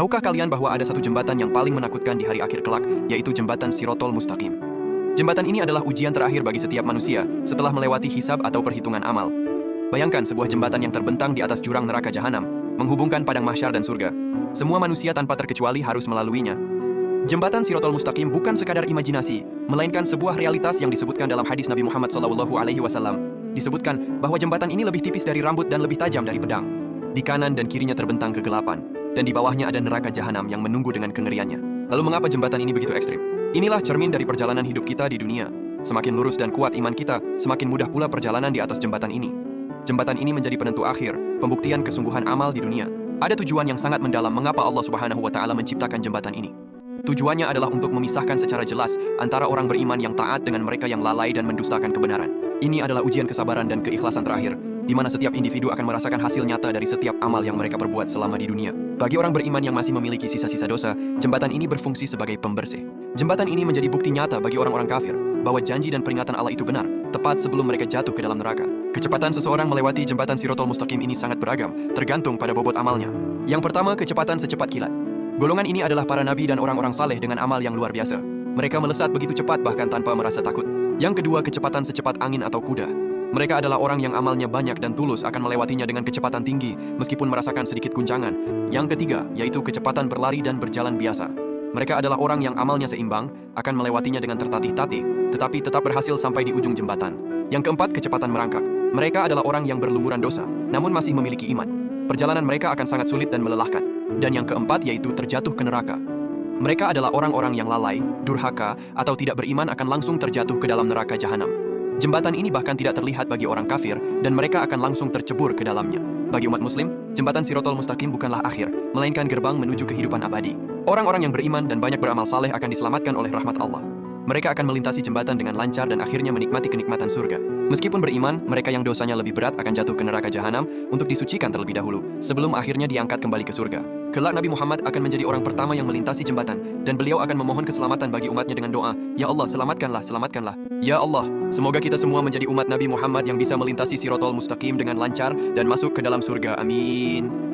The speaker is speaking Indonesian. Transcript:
Tahukah kalian bahwa ada satu jembatan yang paling menakutkan di hari akhir kelak, yaitu jembatan Shirathul Mustaqim? Jembatan ini adalah ujian terakhir bagi setiap manusia setelah melewati hisab atau perhitungan amal. Bayangkan sebuah jembatan yang terbentang di atas jurang neraka jahanam, menghubungkan padang mahsyar dan surga. Semua manusia tanpa terkecuali harus melaluinya. Jembatan Shirathul Mustaqim bukan sekadar imajinasi, melainkan sebuah realitas yang disebutkan dalam hadis Nabi Muhammad SAW. Disebutkan bahwa jembatan ini lebih tipis dari rambut dan lebih tajam dari pedang. Di kanan dan kirinya terbentang kegelapan, dan di bawahnya ada neraka jahanam yang menunggu dengan kengeriannya. Lalu mengapa jembatan ini begitu ekstrim? Inilah cermin dari perjalanan hidup kita di dunia. Semakin lurus dan kuat iman kita, semakin mudah pula perjalanan di atas jembatan ini. Jembatan ini menjadi penentu akhir, pembuktian kesungguhan amal di dunia. Ada tujuan yang sangat mendalam mengapa Allah Subhanahu wa Ta'ala menciptakan jembatan ini. Tujuannya adalah untuk memisahkan secara jelas antara orang beriman yang taat dengan mereka yang lalai dan mendustakan kebenaran. Ini adalah ujian kesabaran dan keikhlasan terakhir, di mana setiap individu akan merasakan hasil nyata dari setiap amal yang mereka perbuat selama di dunia. Bagi orang beriman yang masih memiliki sisa-sisa dosa, jembatan ini berfungsi sebagai pembersih. Jembatan ini menjadi bukti nyata bagi orang-orang kafir bahwa janji dan peringatan Allah itu benar, tepat sebelum mereka jatuh ke dalam neraka. Kecepatan seseorang melewati jembatan Shirathul Mustaqim ini sangat beragam, tergantung pada bobot amalnya. Yang pertama, kecepatan secepat kilat. Golongan ini adalah para nabi dan orang-orang saleh dengan amal yang luar biasa. Mereka melesat begitu cepat bahkan tanpa merasa takut. Yang kedua, kecepatan secepat angin atau kuda. Mereka adalah orang yang amalnya banyak dan tulus akan melewatinya dengan kecepatan tinggi, meskipun merasakan sedikit guncangan. Yang ketiga, yaitu kecepatan berlari dan berjalan biasa. Mereka adalah orang yang amalnya seimbang, akan melewatinya dengan tertatih-tatih, tetapi tetap berhasil sampai di ujung jembatan. Yang keempat, kecepatan merangkak. Mereka adalah orang yang berlumuran dosa, namun masih memiliki iman. Perjalanan mereka akan sangat sulit dan melelahkan. Dan yang keempat, yaitu terjatuh ke neraka. Mereka adalah orang-orang yang lalai, durhaka, atau tidak beriman akan langsung terjatuh ke dalam neraka jahanam. Jembatan ini bahkan tidak terlihat bagi orang kafir, dan mereka akan langsung tercebur ke dalamnya. Bagi umat muslim, jembatan Shirathul Mustaqim bukanlah akhir, melainkan gerbang menuju kehidupan abadi. Orang-orang yang beriman dan banyak beramal saleh akan diselamatkan oleh rahmat Allah. Mereka akan melintasi jembatan dengan lancar dan akhirnya menikmati kenikmatan surga. Meskipun beriman, mereka yang dosanya lebih berat akan jatuh ke neraka jahanam untuk disucikan terlebih dahulu, sebelum akhirnya diangkat kembali ke surga. Kelak Nabi Muhammad akan menjadi orang pertama yang melintasi jembatan, dan beliau akan memohon keselamatan bagi umatnya dengan doa, "Ya Allah, selamatkanlah, selamatkanlah." Ya Allah, semoga kita semua menjadi umat Nabi Muhammad yang bisa melintasi Shirathul Mustaqim dengan lancar dan masuk ke dalam surga. Amin.